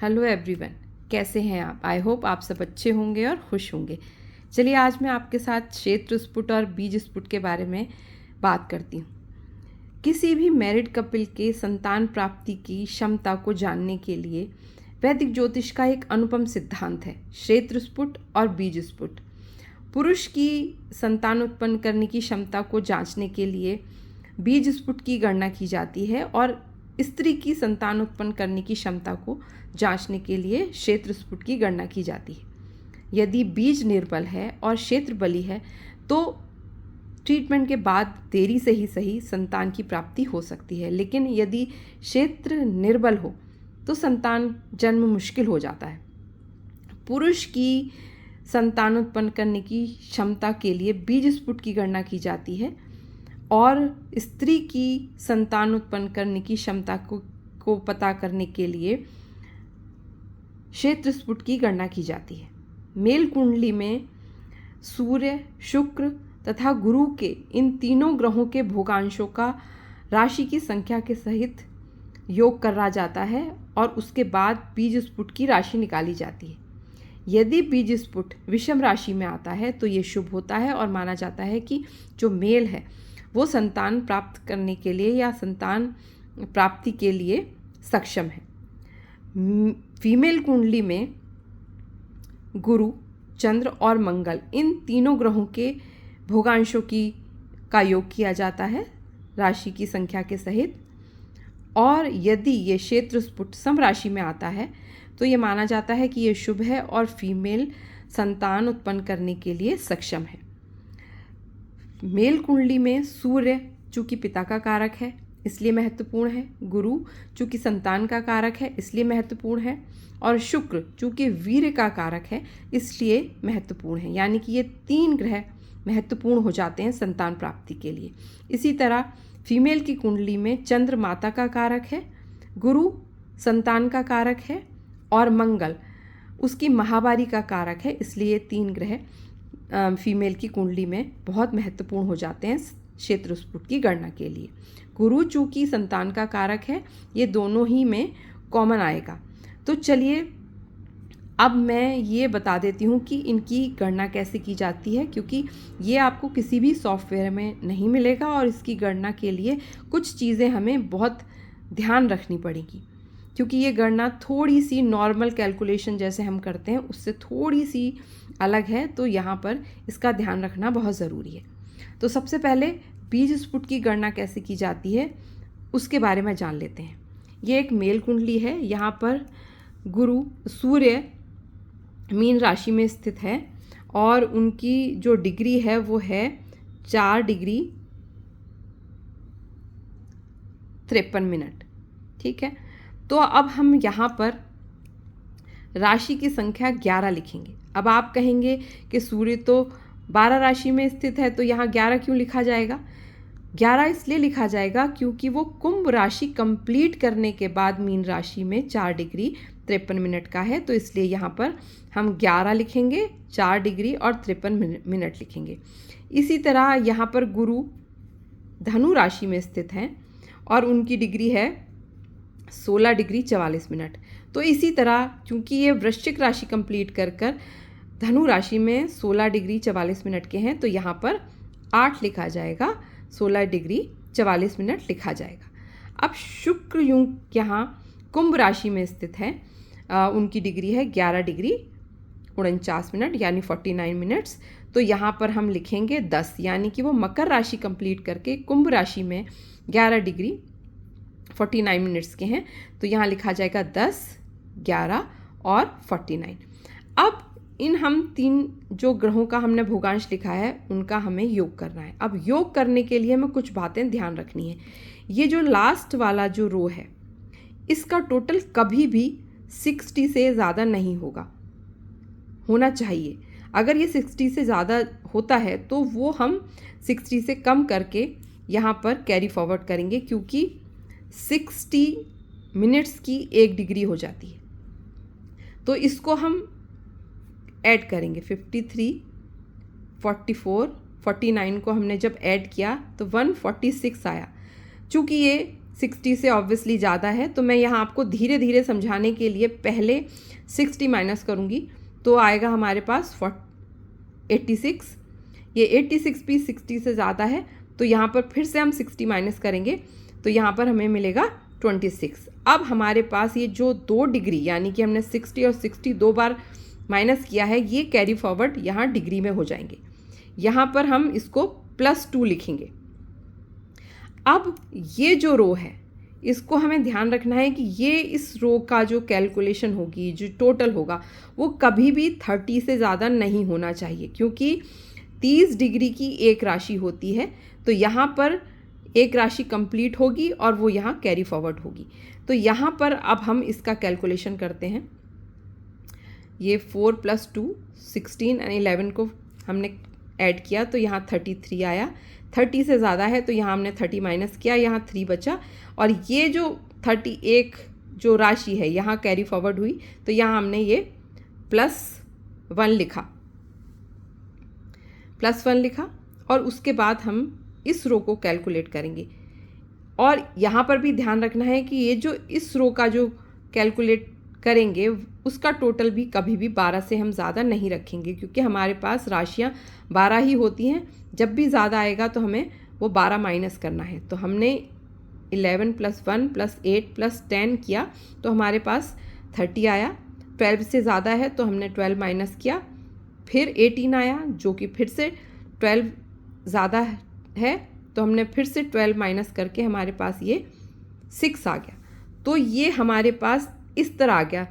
Hello everyone, कैसे हैं आप? आई होप आप सब अच्छे होंगे और खुश होंगे। चलिए आज मैं आपके साथ क्षेत्र स्फुट और बीज स्फुट के बारे में बात करती हूँ। किसी भी मैरिड कपल के संतान प्राप्ति की क्षमता को जानने के लिए वैदिक ज्योतिष का एक अनुपम सिद्धांत है, क्षेत्र स्फुट और बीज स्फुट। पुरुष की संतान उत्पन्न करने की क्षमता को जांचने के लिए बीज स्फुट की गणना की जाती है और स्त्री की संतान उत्पन्न करने की क्षमता को जांचने के लिए क्षेत्र स्फुट की गणना की जाती है। यदि बीज निर्बल है और क्षेत्र बली है तो ट्रीटमेंट के बाद देरी से ही सही संतान की प्राप्ति हो सकती है, लेकिन यदि क्षेत्र निर्बल हो तो संतान जन्म मुश्किल हो जाता है। पुरुष की संतान उत्पन्न करने की क्षमता के लिए बीज स्फुट की गणना की जाती है और स्त्री की संतान उत्पन्न करने की क्षमता को पता करने के लिए क्षेत्र स्फुट की गणना की जाती है। मेल कुंडली में सूर्य, शुक्र तथा गुरु के इन तीनों ग्रहों के भोगांशों का राशि की संख्या के सहित योग करा जाता है और उसके बाद बीज स्फुट की राशि निकाली जाती है। यदि बीज स्फुट विषम राशि में आता है तो ये शुभ होता है और माना जाता है कि जो मेल है वो संतान प्राप्त करने के लिए या संतान प्राप्ति के लिए सक्षम है। फीमेल कुंडली में गुरु, चंद्र और मंगल इन तीनों ग्रहों के भोगांशों का योग किया जाता है राशि की संख्या के सहित, और यदि ये क्षेत्र स्फुट सम राशि में आता है तो ये माना जाता है कि ये शुभ है और फीमेल संतान उत्पन्न करने के लिए सक्षम है। मेल कुंडली में सूर्य चूँकि पिता का कारक है इसलिए महत्वपूर्ण है, गुरु चूँकि संतान का कारक है इसलिए महत्वपूर्ण है, और शुक्र चूँकि वीर्य का कारक है इसलिए महत्वपूर्ण है। यानी कि ये तीन ग्रह महत्वपूर्ण हो जाते हैं संतान प्राप्ति के लिए। इसी तरह फीमेल की कुंडली में चंद्र माता का कारक है, गुरु संतान का कारक है और मंगल उसकी महावारी का कारक है, इसलिए तीन ग्रह फीमेल की कुंडली में बहुत महत्वपूर्ण हो जाते हैं क्षेत्र स्फुट की गणना के लिए। गुरु चूँकि संतान का कारक है, ये दोनों ही में कॉमन आएगा। तो चलिए अब मैं ये बता देती हूँ कि इनकी गणना कैसे की जाती है, क्योंकि ये आपको किसी भी सॉफ्टवेयर में नहीं मिलेगा और इसकी गणना के लिए कुछ चीज़ें हमें बहुत ध्यान रखनी पड़ेगी, क्योंकि ये गणना थोड़ी सी नॉर्मल कैलकुलेशन जैसे हम करते हैं उससे थोड़ी सी अलग है, तो यहाँ पर इसका ध्यान रखना बहुत ज़रूरी है। तो सबसे पहले बीज स्फुट की गणना कैसे की जाती है उसके बारे में जान लेते हैं। ये एक मेल कुंडली है, यहाँ पर सूर्य मीन राशि में स्थित है और उनकी जो डिग्री है वो है 4 डिग्री 53 मिनट। ठीक है, तो अब हम यहाँ पर राशि की संख्या 11 लिखेंगे। अब आप कहेंगे कि सूर्य तो 12 राशि में स्थित है तो यहाँ 11 क्यों लिखा जाएगा? 11 इसलिए लिखा जाएगा क्योंकि वो कुंभ राशि कंप्लीट करने के बाद मीन राशि में 4 डिग्री 53 मिनट का है, तो इसलिए यहाँ पर हम 11 लिखेंगे, 4 डिग्री और 53 मिनट लिखेंगे। इसी तरह यहाँ पर गुरु धनु राशि में स्थित हैं और उनकी डिग्री है 16 डिग्री 44 मिनट। तो इसी तरह क्योंकि ये वृश्चिक राशि कंप्लीट कर धनु राशि में 16 डिग्री 44 मिनट के हैं तो यहाँ पर 8 लिखा जाएगा, 16 डिग्री 44 मिनट लिखा जाएगा। अब शुक्र यहाँ कुंभ राशि में स्थित है, उनकी डिग्री है 11 डिग्री 49 मिनट यानी 49 मिनट्स, तो यहाँ पर हम लिखेंगे 10, यानी कि वो मकर राशि कंप्लीट करके कुंभ राशि में 11 डिग्री 49 मिनट्स के हैं, तो यहाँ लिखा जाएगा 10, 11 और 49। अब इन हम तीन जो ग्रहों का हमने भोगांश लिखा है उनका हमें योग करना है। अब योग करने के लिए हमें कुछ बातें ध्यान रखनी है। ये जो लास्ट वाला जो रो है इसका टोटल कभी भी 60 से ज़्यादा नहीं होना चाहिए। अगर ये 60 से ज़्यादा होता है तो वो हम 60 से कम करके यहाँ पर कैरी फॉरवर्ड करेंगे, क्योंकि 60 मिनट्स की 1 डिग्री हो जाती है। तो इसको हम ऐड करेंगे 53, 44, 49 को हमने जब ऐड किया तो 146 आया। चूँकि ये 60 से ऑब्वियसली ज़्यादा है, तो मैं यहाँ आपको धीरे धीरे समझाने के लिए पहले 60 माइनस करूँगी, तो आएगा हमारे पास 86। ये 86 भी 60 से ज़्यादा है, तो यहाँ पर फिर से हम 60 माइनस करेंगे, तो यहाँ पर हमें मिलेगा 26। अब हमारे पास ये जो 2 डिग्री यानी कि हमने 60 और 60 2 बार माइनस किया है, ये कैरी फॉरवर्ड यहाँ डिग्री में हो जाएंगे। यहाँ पर हम इसको +2 लिखेंगे। अब ये जो रो है इसको हमें ध्यान रखना है कि ये इस रो का जो कैलकुलेशन होगी, जो टोटल होगा, वो कभी भी 30 से ज़्यादा नहीं होना चाहिए, क्योंकि 30 डिग्री की एक राशि होती है। तो यहाँ पर एक राशि कंप्लीट होगी और वो यहाँ कैरी फॉरवर्ड होगी। तो यहाँ पर अब हम इसका कैलकुलेशन करते हैं। ये 4 + 2 16 और 11 को हमने ऐड किया तो यहाँ 33 आया। 30 से ज़्यादा है तो यहाँ हमने 30 माइनस किया, यहाँ 3 बचा, और ये जो 31 जो राशि है यहाँ कैरी फॉरवर्ड हुई, तो यहाँ हमने ये +1 लिखा, +1 लिखा, और उसके बाद हम इस रो को कैलकुलेट करेंगे। और यहाँ पर भी ध्यान रखना है कि ये जो इस रो का जो कैलकुलेट करेंगे उसका टोटल भी कभी भी 12 से हम ज़्यादा नहीं रखेंगे, क्योंकि हमारे पास राशियाँ 12 ही होती हैं। जब भी ज़्यादा आएगा तो हमें वो 12 माइनस करना है। तो हमने 11 + 1 + 8 + 10 किया तो हमारे पास 30 आया। 12 से ज़्यादा है तो हमने 12 माइनस किया, फिर 18 आया, जो कि फिर से 12 ज़्यादा है तो हमने फिर से 12 माइनस करके हमारे पास ये 6 आ गया। तो ये हमारे पास इस तरह आ गया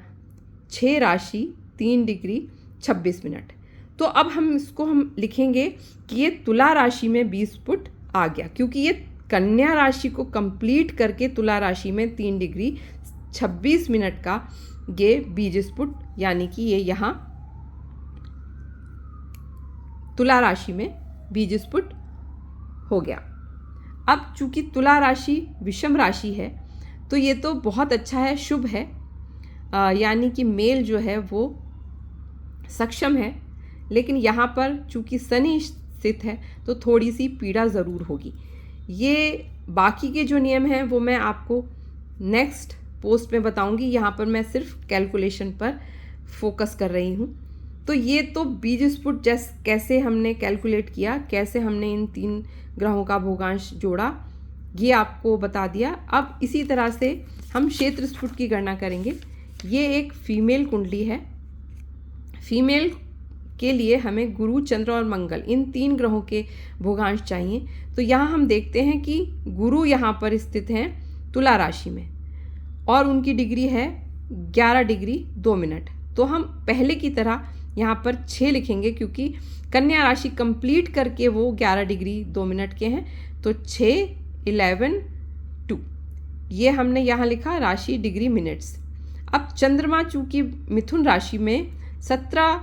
6 राशि 3 डिग्री 26 मिनट। तो अब हम इसको लिखेंगे कि ये तुला राशि में 20 फुट आ गया, क्योंकि ये कन्या राशि को कंप्लीट करके तुला राशि में 3 डिग्री 26 मिनट का ये 20 फुट, यानी कि ये यहाँ तुला राशि में 20 फुट हो गया। अब चूंकि तुला राशि विषम राशि है तो ये तो बहुत अच्छा है, शुभ है, यानी कि मेल जो है वो सक्षम है। लेकिन यहाँ पर चूंकि शनि स्थित है तो थोड़ी सी पीड़ा ज़रूर होगी। ये बाकी के जो नियम हैं वो मैं आपको नेक्स्ट पोस्ट में बताऊंगी। यहाँ पर मैं सिर्फ कैलकुलेशन पर फोकस कर रही हूँ। तो ये तो 20 फुट कैसे हमने कैलकुलेट किया, कैसे हमने इन 3 ग्रहों का भोगांश जोड़ा, ये आपको बता दिया। अब इसी तरह से हम क्षेत्र स्फुट की गणना करेंगे। ये एक फीमेल कुंडली है। फीमेल के लिए हमें गुरु, चंद्र और मंगल इन 3 ग्रहों के भोगांश चाहिए। तो यहाँ हम देखते हैं कि गुरु यहाँ पर स्थित हैं तुला राशि में और उनकी डिग्री है 11 डिग्री 2 मिनट। तो हम पहले की तरह यहाँ पर 6 लिखेंगे, क्योंकि कन्या राशि कंप्लीट करके वो 11 डिग्री 2 मिनट के हैं। तो 6, 11, 2 ये हमने यहाँ लिखा राशि डिग्री मिनट्स। अब चंद्रमा चूँकि मिथुन राशि में 17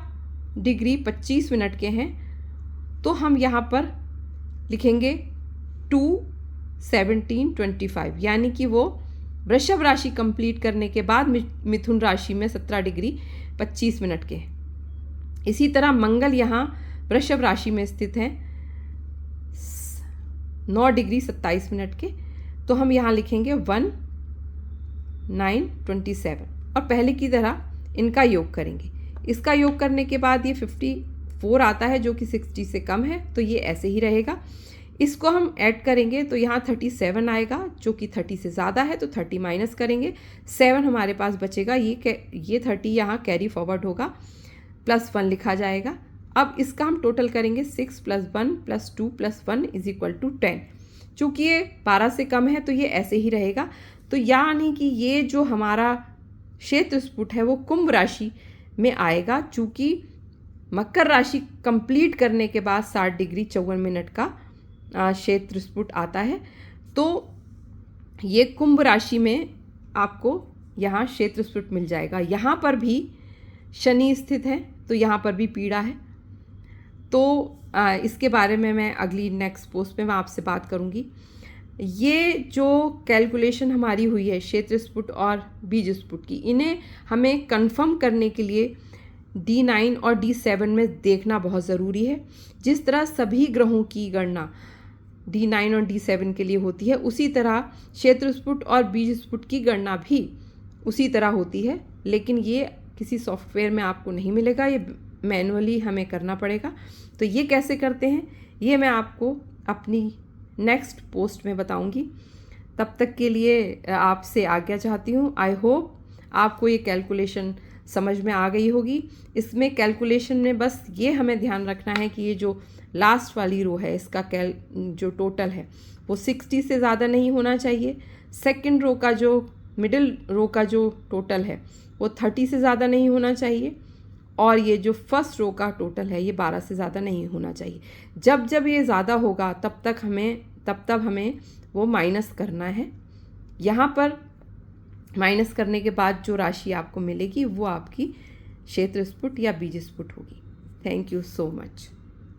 डिग्री 25 मिनट के हैं, तो हम यहाँ पर लिखेंगे 2, 17, 25, यानी कि वो वृषभ राशि कंप्लीट करने के बाद मिथुन राशि में 17 डिग्री 25 मिनट के हैं। इसी तरह मंगल यहाँ वृषभ राशि में स्थित हैं 9 डिग्री 27 मिनट के, तो हम यहाँ लिखेंगे 1, 9, 27 और पहले की तरह इनका योग करेंगे। इसका योग करने के बाद ये 54 आता है, जो कि 60 से कम है, तो ये ऐसे ही रहेगा। इसको हम ऐड करेंगे तो यहाँ 37 आएगा, जो कि 30 से ज़्यादा है, तो 30 माइनस करेंगे, 7 हमारे पास बचेगा। ये 30 यहाँ कैरी फॉरवर्ड होगा, +1 लिखा जाएगा। अब इसका हम टोटल करेंगे 6 + 1 + 2 + 1 = 10। चूँकि ये 12 से कम है तो ये ऐसे ही रहेगा। तो यानी कि ये जो हमारा क्षेत्र स्फुट है वो कुंभ राशि में आएगा, चूँकि मकर राशि कंप्लीट करने के बाद 60 डिग्री 54 मिनट का क्षेत्र स्फुट आता है। तो ये कुंभ राशि में आपको यहाँ क्षेत्र स्फुट मिल जाएगा। यहाँ पर भी शनि स्थित है तो यहाँ पर भी पीड़ा है। तो इसके बारे में मैं अगली नेक्स्ट पोस्ट में मैं आपसे बात करूँगी। ये जो कैलकुलेशन हमारी हुई है क्षेत्र स्फुट और बीज स्फुट की, इन्हें हमें कंफर्म करने के लिए D9 और D7 में देखना बहुत ज़रूरी है। जिस तरह सभी ग्रहों की गणना D9 और D7 के लिए होती है, उसी तरह क्षेत्र स्फुट और बीज स्फुट की गणना भी उसी तरह होती है, लेकिन ये किसी सॉफ्टवेयर में आपको नहीं मिलेगा, ये मैनुअली हमें करना पड़ेगा। तो ये कैसे करते हैं ये मैं आपको अपनी नेक्स्ट पोस्ट में बताऊंगी। तब तक के लिए आपसे आज्ञा चाहती हूँ। आई होप आपको ये कैलकुलेशन समझ में आ गई होगी। इसमें कैलकुलेशन में बस ये हमें ध्यान रखना है कि ये जो लास्ट वाली रो है इसका जो टोटल है वो 60 से ज़्यादा नहीं होना चाहिए। सेकंड रो का जो मिडिल रो का जो टोटल है वो 30 से ज़्यादा नहीं होना चाहिए, और ये जो फर्स्ट रो का टोटल है ये 12 से ज़्यादा नहीं होना चाहिए। जब जब ये ज़्यादा होगा तब हमें वो माइनस करना है। यहाँ पर माइनस करने के बाद जो राशि आपको मिलेगी वो आपकी क्षेत्र स्फुट या बीज स्फुट होगी। Thank you so much.